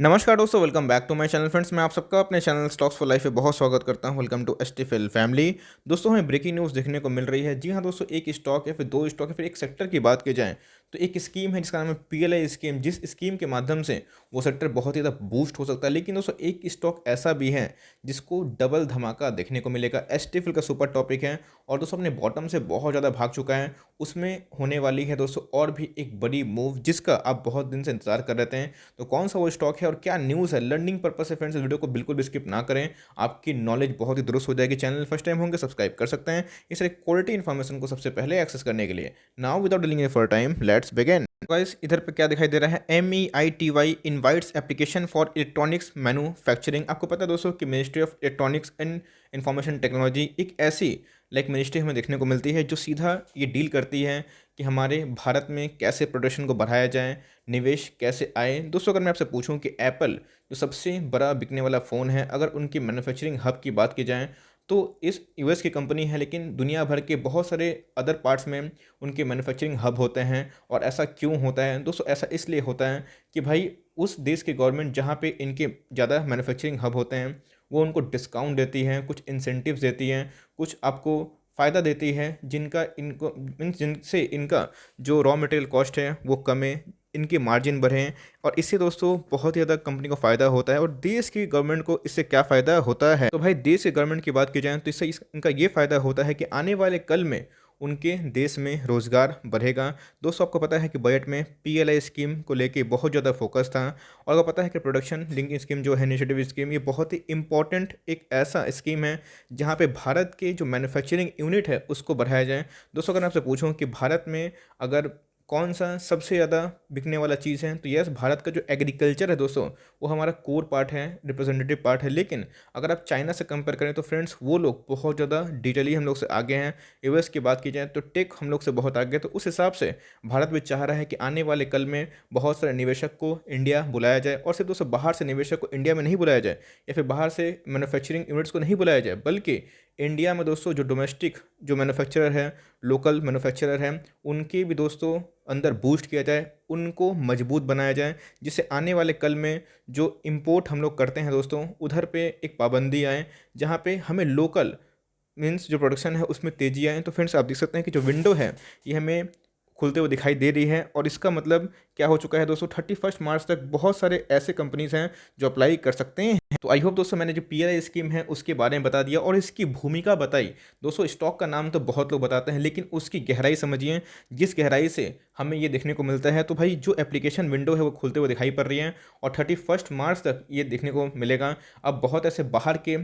नमस्कार दोस्तों, welcome back to my channel friends. मैं आप सबका अपने चैनल स्टॉक्स फॉर लाइफ में बहुत स्वागत करता हूं। Welcome to STFL family. दोस्तों, हमें ब्रेकिंग न्यूज़ देखने को मिल रही है। जी हां दोस्तों, एक स्टॉक या फिर दो स्टॉक या फिर एक सेक्टर की बात की जाए तो एक स्कीम है जिसका नाम है पीएलआई स्कीम। जिस स्कीम के माध्यम से वो सेक्टर बहुत ही ज़्यादा बूस्ट हो सकता है। लेकिन दोस्तों, एक स्टॉक ऐसा भी है जिसको डबल धमाका देखने को मिलेगा। एसटीएफएल का सुपर टॉपिक है और दोस्तों अपने बॉटम से बहुत ज़्यादा भाग चुका है। उसमें होने वाली है दोस्तों और भी एक बड़ी मूव जिसका आप बहुत दिन से इंतजार कर रहे थे। तो कौन सा वो स्टॉक है और क्या न्यूज़ है, लर्निंग पर्पस से फ्रेंड्स, इस वीडियो को बिल्कुल भी स्किप ना करें। आपकी नॉलेज बहुत ही दुरुस्त हो जाएगी। चैनल फर्स्ट टाइम होंगे सब्सक्राइब कर सकते हैं इस तरह क्वालिटी इन्फॉर्मेशन को सबसे पहले एक्सेस करने के लिए। Now without dealing for time, let's begin. Guys, इधर पे क्या दिखाई दे रहा है, MEITY invites application for electronics manufacturing. आपको पता है दोस्तों कि ministry of electronics and information technology एक ऐसी मिनिस्ट्री हमें देखने को मिलती है जो सीधा ये डील करती है कि हमारे भारत में कैसे प्रोडक्शन को बढ़ाया जाए, निवेश कैसे आए। दोस्तों, अगर मैं आपसे पूछूं कि एप्पल जो सबसे बड़ा बिकने वाला फ़ोन है, अगर उनकी मैन्युफैक्चरिंग हब की बात की जाए तो इस यूएस की कंपनी है, लेकिन दुनिया भर के बहुत सारे अदर पार्ट्स में उनके मैन्युफैक्चरिंग हब होते हैं। और ऐसा क्यों होता है दोस्तों? ऐसा इसलिए होता है कि भाई उस देश की गवर्नमेंट जहाँ पे इनके ज़्यादा मैन्युफैक्चरिंग हब होते हैं वो उनको डिस्काउंट देती हैं, कुछ इंसेंटिव्स देती हैं, कुछ आपको फ़ायदा देती है जिनका इनको मीन्स जिनसे इनका जो रॉ मटेरियल कॉस्ट है वो कम है, इनके मार्जिन बढ़ें। और इससे दोस्तों बहुत ही ज़्यादा कंपनी को फ़ायदा होता है। और देश की गवर्नमेंट को इससे क्या फ़ायदा होता है? तो भाई देश की गवर्नमेंट की बात की जाए तो इससे इनका ये फ़ायदा होता है कि आने वाले कल में उनके देश में रोज़गार बढ़ेगा। दोस्तों, आपको पता है कि बजट में पीएलआई स्कीम को लेके बहुत ज़्यादा फोकस था। और आपको पता है कि प्रोडक्शन लिंकिंग स्कीम जो है, इनिशिएटिव स्कीम, ये बहुत ही इंपॉर्टेंट एक ऐसा स्कीम है जहाँ पे भारत के जो मैन्युफैक्चरिंग यूनिट है उसको बढ़ाया जाए। दोस्तों, अगर मैं आपसे पूछूं कि भारत में अगर कौन सा सबसे ज़्यादा बिकने वाला चीज़ है तो यस, भारत का जो एग्रीकल्चर है दोस्तों वो हमारा कोर पार्ट है, रिप्रेजेंटेटिव पार्ट है। लेकिन अगर आप चाइना से कंपेयर करें तो फ्रेंड्स वो लोग बहुत ज़्यादा डिटेली हम लोग से आगे हैं। यूएस की बात की जाए तो टेक हम लोग से बहुत आगे है। तो उस हिसाब से भारत भी चाह रहा है कि आने वाले कल में बहुत सारे निवेशक को इंडिया बुलाया जाए। और सिर्फ दोस्तों बाहर से निवेशक को इंडिया में नहीं बुलाया जाए या फिर बाहर से मैन्युफैक्चरिंग यूनिट्स को नहीं बुलाया जाए, बल्कि इंडिया में दोस्तों जो डोमेस्टिक जो मैन्युफैक्चरर है, लोकल मैन्युफैक्चरर हैं, उनके भी दोस्तों अंदर बूस्ट किया जाए, उनको मजबूत बनाया जाए, जिससे आने वाले कल में जो इंपोर्ट हम लोग करते हैं दोस्तों उधर पे एक पाबंदी आए, जहाँ पे हमें लोकल मीन्स जो प्रोडक्शन है उसमें तेज़ी आए। तो फ्रेंड्स, आप देख सकते हैं कि जो विंडो है ये हमें खुलते हुए दिखाई दे रही है। और इसका मतलब क्या हो चुका है दोस्तों, 31 मार्च तक बहुत सारे ऐसे कंपनीज़ हैं जो अप्लाई कर सकते हैं। तो आई होप दोस्तों मैंने जो पीएलआई स्कीम है उसके बारे में बता दिया और इसकी भूमिका बताई। दोस्तों, स्टॉक का नाम तो बहुत लोग बताते हैं, लेकिन उसकी गहराई समझिए, जिस गहराई से हमें ये देखने को मिलता है। तो भाई जो एप्लीकेशन विंडो है वो खुलते हुए दिखाई पड़ रही है और 31 मार्च तक ये देखने को मिलेगा। अब बहुत ऐसे बाहर के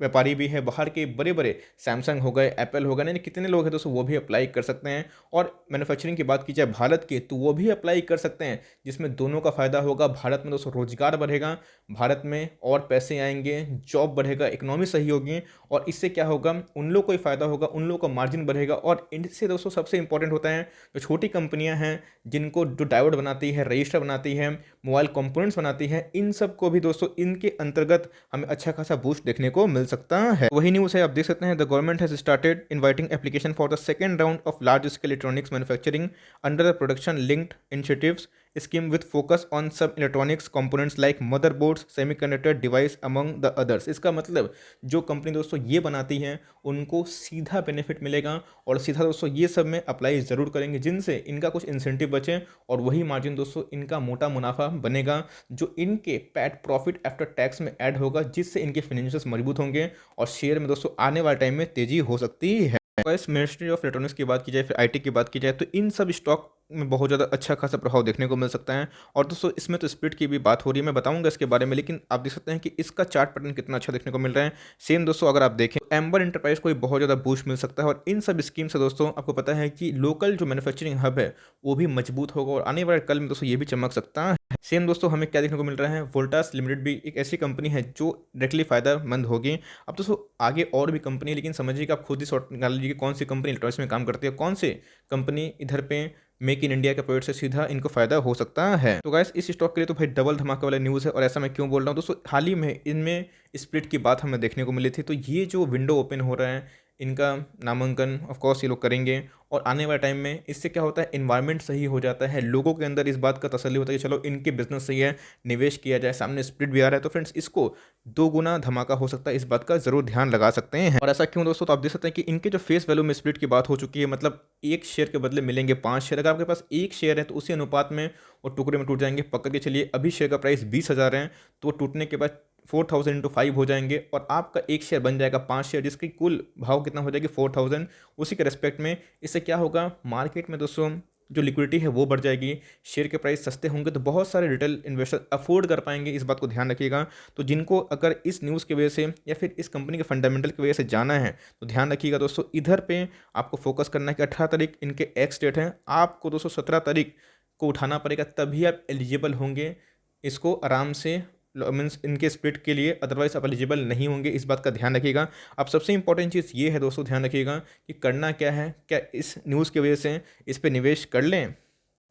व्यापारी भी है, बाहर के बड़े बड़े सैमसंग हो गए, एप्पल हो गए, नहीं कितने लोग हैं दोस्तों वो भी अप्लाई कर सकते हैं। और मैन्युफैक्चरिंग की बात की जाए भारत की तो वो भी अप्लाई कर सकते हैं, जिसमें दोनों का फ़ायदा होगा। भारत में दोस्तों रोजगार बढ़ेगा, भारत में और पैसे आएंगे, जॉब बढ़ेगा, इकोनॉमी सही होगी। और इससे क्या होगा, उन लोग को ही फ़ायदा होगा, उन लोग का मार्जिन बढ़ेगा। और इनसे दोस्तों सबसे इंपॉर्टेंट होता है जो छोटी कंपनियां हैं जिनको जो डायोड बनाती है, रजिस्टर बनाती है, मोबाइल कंपोनेंट्स बनाती है, इन सब को भी दोस्तों इनके अंतर्गत हमें अच्छा खासा बूस्ट देखने को मिल सकता है। वही न्यूज़ है, आप देख सकते हैं, the government has started inviting application for the second round of large scale electronics manufacturing under the production linked initiatives scheme with focus on sub electronics components like motherboards, semiconductor device among the others. इसका मतलब जो company दोस्तों ये बनाती हैं उनको सीधा benefit मिलेगा और सीधा दोस्तों ये सब में अप्लाई ज़रूर करेंगे, जिनसे इनका कुछ इंसेंटिव बचे और वही मार्जिन दोस्तों इनका मोटा मुनाफा बनेगा जो इनके पैट प्रॉफिट आफ्टर टैक्स में ऐड होगा, जिससे इनके फाइनेंशियल्स मजबूत होंगे और शेयर में दोस्तों आने वाले टाइम में तेज़ी हो सकती है। इस मिनिस्ट्री ऑफ इलेक्ट्रॉनिक्स की बात की जाए, फिर आईटी की बात की जाए, तो इन सब स्टॉक में बहुत ज़्यादा अच्छा खासा प्रभाव देखने को मिल सकता है। और दोस्तों इसमें तो स्प्लिट की भी बात हो रही है, मैं बताऊंगा इसके बारे में। लेकिन आप देख सकते हैं कि इसका चार्ट पैटर्न कितना अच्छा देखने को मिल रहा है। सेम दोस्तों अगर आप देखें एम्बर इंटरप्राइज को भी बहुत ज़्यादा बूस्ट मिल सकता है। और इन सब स्कीम से दोस्तों आपको पता है कि लोकल जो मैन्युफैक्चरिंग हब है वो भी मजबूत होगा और आने वाले कल में दोस्तों ये भी चमक सकता है। सेम दोस्तों हमें क्या देखने को मिल रहा है, वोल्टास लिमिटेड भी एक ऐसी कंपनी है जो डायरेक्टली फ़ायदेमंद होगी। अब दोस्तों आगे और भी कंपनी है, लेकिन समझिए कि आप खुद ही सॉर्ट निकाल लीजिए कि कौन सी कंपनी इलेक्ट्रॉनिक्स में काम करती है, कौन सी कंपनी इधर पे मेक इन इंडिया के प्रोजेक्ट से सीधा इनको फायदा हो सकता है। तो गाइस इस स्टॉक के लिए तो भाई डबल धमाका वाला न्यूज़ है। और ऐसा मैं क्यों बोल रहा हूँ दोस्तों, हाल ही में इनमें स्प्लिट की बात हमें देखने को मिली थी। तो ये जो विंडो ओपन हो रहा है इनका नामांकन ऑफ कोर्स ये लोग करेंगे। और आने वाले टाइम में इससे क्या होता है, इन्वायरमेंट सही हो जाता है, लोगों के अंदर इस बात का तसल्ली होता है कि चलो इनके बिजनेस सही है, निवेश किया जाए, सामने स्प्लिट भी आ रहा है, तो फ्रेंड्स इसको दो गुना धमाका हो सकता है, इस बात का जरूर ध्यान लगा सकते हैं। और ऐसा क्यों दोस्तों, तो आप देख सकते हैं कि इनके जो फेस वैल्यू में स्प्लिट की बात हो चुकी है, मतलब एक शेयर के बदले मिलेंगे 5 शेयर। अगर आपके पास एक शेयर है तो उसी अनुपात में वो टुकड़े में टूट जाएंगे। पकड़ के चलिए, अभी शेयर का प्राइस 20,000 है, तो वो टूटने के बाद 4,000 इंटू 5 हो जाएंगे और आपका एक शेयर बन जाएगा 5 शेयर, जिसकी कुल भाव कितना हो जाएगी 4,000। उसी के रेस्पेक्ट में इससे क्या होगा, मार्केट में दोस्तों जो लिक्विडिटी है वो बढ़ जाएगी, शेयर के प्राइस सस्ते होंगे, तो बहुत सारे रिटेल इन्वेस्टर अफोर्ड कर पाएंगे, इस बात को ध्यान रखिएगा। तो जिनको अगर इस न्यूज़ की वजह से या फिर इस कंपनी के फंडामेंटल की वजह से जाना है तो ध्यान रखिएगा दोस्तों, इधर पे आपको फोकस करना है कि 18 तारीख इनके एक्स डेट है, आपको दोस्तों 17 तारीख को उठाना पड़ेगा, तभी आप एलिजिबल होंगे इसको आराम से, मीन्स इनके स्प्लिट के लिए, अदरवाइज आप एलिजिबल नहीं होंगे, इस बात का ध्यान रखिएगा। अब सबसे इंपॉर्टेंट चीज़ ये है दोस्तों, ध्यान रखिएगा कि करना क्या है, क्या इस न्यूज़ की वजह से इस पर निवेश कर लें।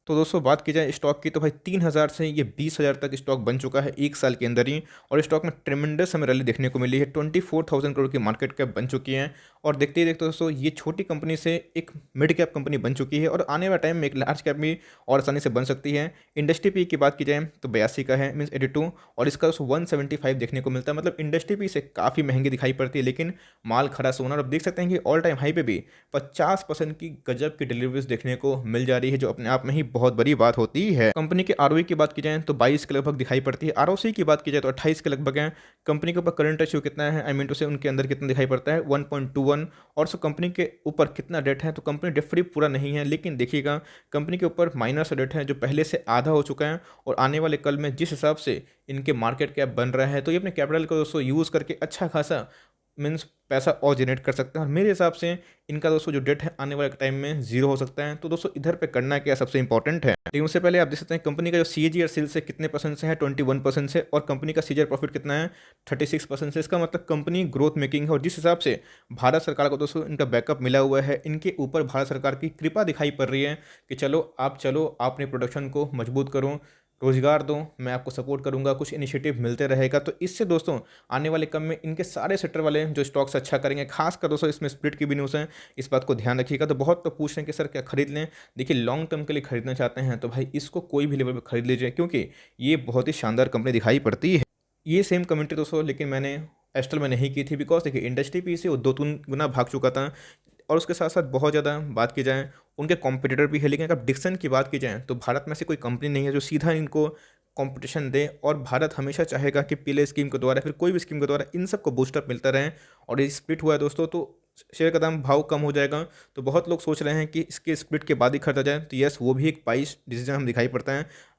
तो दोस्तों बात की जाए स्टॉक की, तो भाई 3,000 से ये 20,000 तक स्टॉक बन चुका है एक साल के अंदर ही, और स्टॉक में ट्रेमेंडस हमें रैली देखने को मिली है। 24,000 करोड़ की मार्केट कैप बन चुकी है, और देखते ही देखते दोस्तों ये छोटी कंपनी से एक मिड कैप कंपनी बन चुकी है, और आने वाले टाइम में एक लार्ज कैप भी और आसानी से बन सकती है। इंडस्ट्री पी की बात की जाए तो 82 का है, मीन्स 82, और इसका दोस्तों 175 देखने को मिलता है, मतलब इंडस्ट्री पी से काफ़ी महंगी दिखाई पड़ती है, लेकिन माल खरा सोना। और अब देख सकते हैं कि ऑल टाइम हाई पे भी 50% की गजब की डिलीवरीज देखने को मिल जा रही है, जो अपने आप में ही बहुत बड़ी बात होती है। कंपनी के आरओई की बात की जाए तो 22 के लगभग दिखाई पड़ती है, आरओसी की बात की जाए तो 28 के लगभग है। कंपनी के ऊपर करंट रेशियो कितना है, आई मीन टू से उनके अंदर कितना दिखाई पड़ता है, 1.21। और सो कंपनी के ऊपर कितना डेट है, तो कंपनी डेट फ्री पूरा नहीं है, लेकिन देखिएगा कंपनी के ऊपर माइनस डेट है जो पहले से आधा हो चुका है, और आने वाले कल में जिस हिसाब से इनके मार्केट कैप बन रहा है, तो ये अपने कैपिटल को दोस्तों यूज़ करके अच्छा खासा मीन्स पैसा और जनरेट कर सकते हैं। और मेरे हिसाब से इनका दोस्तों जो डेट है आने वाले टाइम में जीरो हो सकता है। तो दोस्तों इधर पे करना क्या सबसे इंपॉर्टेंट है, लेकिन उससे पहले आप देख सकते हैं कंपनी का जो सीएजीआर सेल्स है कितने परसेंट से है, 21% से, और कंपनी का सीजीआर प्रॉफिट कितना है, 36% से। इसका मतलब कंपनी ग्रोथ मेकिंग है, और जिस हिसाब से भारत सरकार को दोस्तों इनका बैकअप मिला हुआ है, इनके ऊपर भारत सरकार की कृपा दिखाई पड़ रही है कि चलो आप अपने प्रोडक्शन को मजबूत करो, रोजगार दो, मैं आपको सपोर्ट करूंगा, कुछ इनिशिएटिव मिलते रहेगा। तो इससे दोस्तों आने वाले कम में इनके सारे सेक्टर वाले जो स्टॉक्स अच्छा करेंगे, खासकर दोस्तों इसमें स्प्लिट की भी न्यूज़ है, इस बात को ध्यान रखिएगा। तो बहुत लोग पूछ रहे हैं कि सर क्या खरीद लें, देखिए लॉन्ग टर्म के लिए खरीदना चाहते हैं तो भाई इसको कोई भी लेवल पर खरीद लीजिए, क्योंकि ये बहुत ही शानदार कंपनी दिखाई पड़ती है। ये सेम कमेंट्री दोस्तों लेकिन मैंने एस्ट्रल में नहीं की थी, बिकॉज देखिए इंडस्ट्री पी से वो 2-3 गुना भाग चुका था, और उसके साथ साथ बहुत ज़्यादा बात की जाए उनके कॉम्पिटिटर भी है। लेकिन अगर डिक्सन की बात की जाए तो भारत में से कोई कंपनी नहीं है जो सीधा इनको कंपटीशन दे, और भारत हमेशा चाहेगा कि पीले स्कीम के द्वारा फिर कोई भी स्कीम के द्वारा इन सबको बूस्टअप मिलता रहे। और ये स्प्लिट हुआ है दोस्तों तो शेयर का दाम भाव कम हो जाएगा। तो बहुत लोग सोच रहे हैं कि इसके स्प्लिट के बाद ही खरीदा जाए, तो यस वो भी एक वाइज डिसीजन हम दिखाई पड़ता है।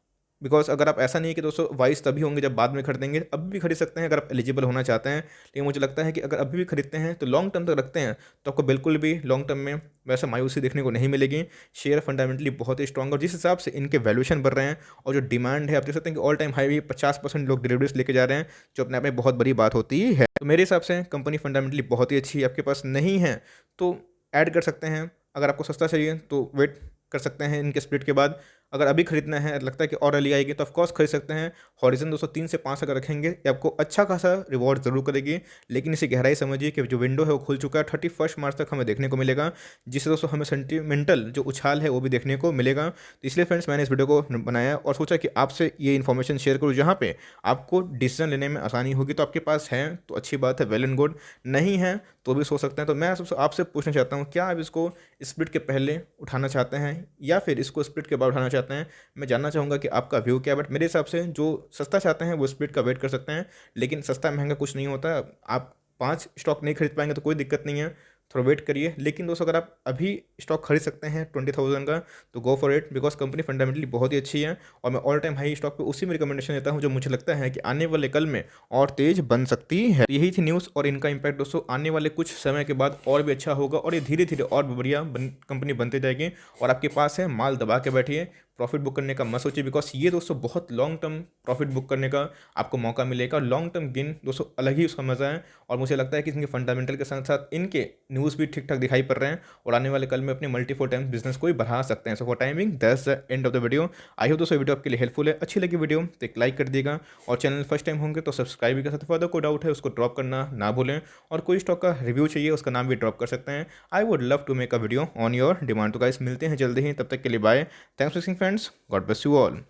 बिकॉज अगर आप, ऐसा नहीं है कि दोस्तों वाइस तभी होंगे जब बाद में खरीदेंगे, अभी भी खरीद सकते हैं अगर आप एलिजिबल होना चाहते हैं। लेकिन मुझे लगता है कि अगर अभी भी खरीदते हैं तो लॉन्ग टर्म तक रखते हैं तो आपको बिल्कुल भी लॉन्ग टर्म में वैसा मायूसी देखने को नहीं मिलेगी। शेयर फंडामेंटली बहुत ही स्ट्रॉन्ग, और जिस हिसाब से इनके वैल्यूएशन बढ़ रहे हैं और जो डिमांड है, आप देख सकते हैं कि ऑल टाइम हाई भी 50% लोग डिलीवरीज लेके जा रहे हैं, जो अपने आप में बहुत बड़ी बात होती है। तो मेरे हिसाब से कंपनी फंडामेंटली बहुत ही अच्छी है। आपके पास नहीं है तो ऐड कर सकते हैं, अगर आपको सस्ता चाहिए तो वेट कर सकते हैं इनके स्प्लिट के बाद। अगर अभी खरीदना है, लगता है कि और रैली आएगी, तो ऑफकोर्स खरीद सकते हैं। हॉरिजन 203 से 5 अगर रखेंगे ये आपको अच्छा खासा रिवॉर्ड जरूर करेगी, लेकिन इसे गहराई समझिए कि जो विंडो है वो खुल चुका है, 31 मार्च तक हमें देखने को मिलेगा, जिससे दोस्तों हमें सेंटिमेंटल जो उछाल है वो भी देखने को मिलेगा। तो इसलिए फ्रेंड्स मैंने इस वीडियो को बनाया और सोचा कि आपसे ये इन्फॉर्मेशन शेयर करूँ जहाँ पे आपको डिसीजन लेने में आसानी होगी। तो आपके पास है तो अच्छी बात है, वेल एंड गुड, नहीं है तो भी सोच सकते हैं। तो मैं सबसे आपसे पूछना चाहता हूँ, क्या आप इसको स्प्लिट के पहले उठाना चाहते हैं या फिर इसको स्प्लिट के बाद उठाना चाहते हैं? मैं जानना चाहूँगा कि आपका व्यू क्या है। बट मेरे हिसाब से जो सस्ता चाहते हैं वो स्प्लिट का वेट कर सकते हैं, लेकिन सस्ता महंगा कुछ नहीं होता। आप 5 स्टॉक नहीं खरीद पाएंगे तो कोई दिक्कत नहीं है, थोड़ा वेट करिए। लेकिन दोस्तों अगर आप अभी स्टॉक खरीद सकते हैं 20,000 का तो go for it, because company fundamentally बहुत ही अच्छी है। और मैं ऑल टाइम हाई स्टॉक पे उसी में रिकमेंडेशन देता हूँ जो मुझे लगता है कि आने वाले कल में और तेज बन सकती है। यही थी न्यूज़, और इनका इंपैक्ट दोस्तों आने वाले कुछ समय के बाद और भी अच्छा होगा, और ये धीरे धीरे और भी बढ़िया कंपनी बनती जाएगी। और आपके पास है माल दबा के बैठिए, प्रॉफिट बुक करने का मत सोचिए, बिकॉज ये दोस्तों बहुत लॉन्ग टर्म प्रॉफिट बुक करने का आपको मौका मिलेगा। लॉन्ग टर्म गेन दोस्तों अलग ही उसका मज़ा है, और मुझे लगता है कि इनके फंडामेंटल के साथ साथ इनके न्यूज़ भी ठीक ठाक दिखाई पड़ रहे हैं, और आने वाले कल में अपने मल्टीपल टाइम्स बिजनेस को ही बढ़ा सकते हैं। So for timing that's the end of the video. I hope दोस्तों वीडियो आपके लिए हेल्पफुल है। अच्छी लगी वीडियो तो एक लाइक कर दिएगा, और चैनल फर्स्ट टाइम होंगे तो सब्सक्राइब भी कर सकते हैं। फर्दर कोई डाउट है उसको ड्रॉप करना ना भूलें, और कोई स्टॉक का रिव्यू चाहिए उसका नाम भी ड्रॉप कर सकते हैं। I would love to make a video on your demand. तो गाइस मिलते हैं जल्दी ही, तब तक के लिए bye. Thanks for watching friends, God bless you all.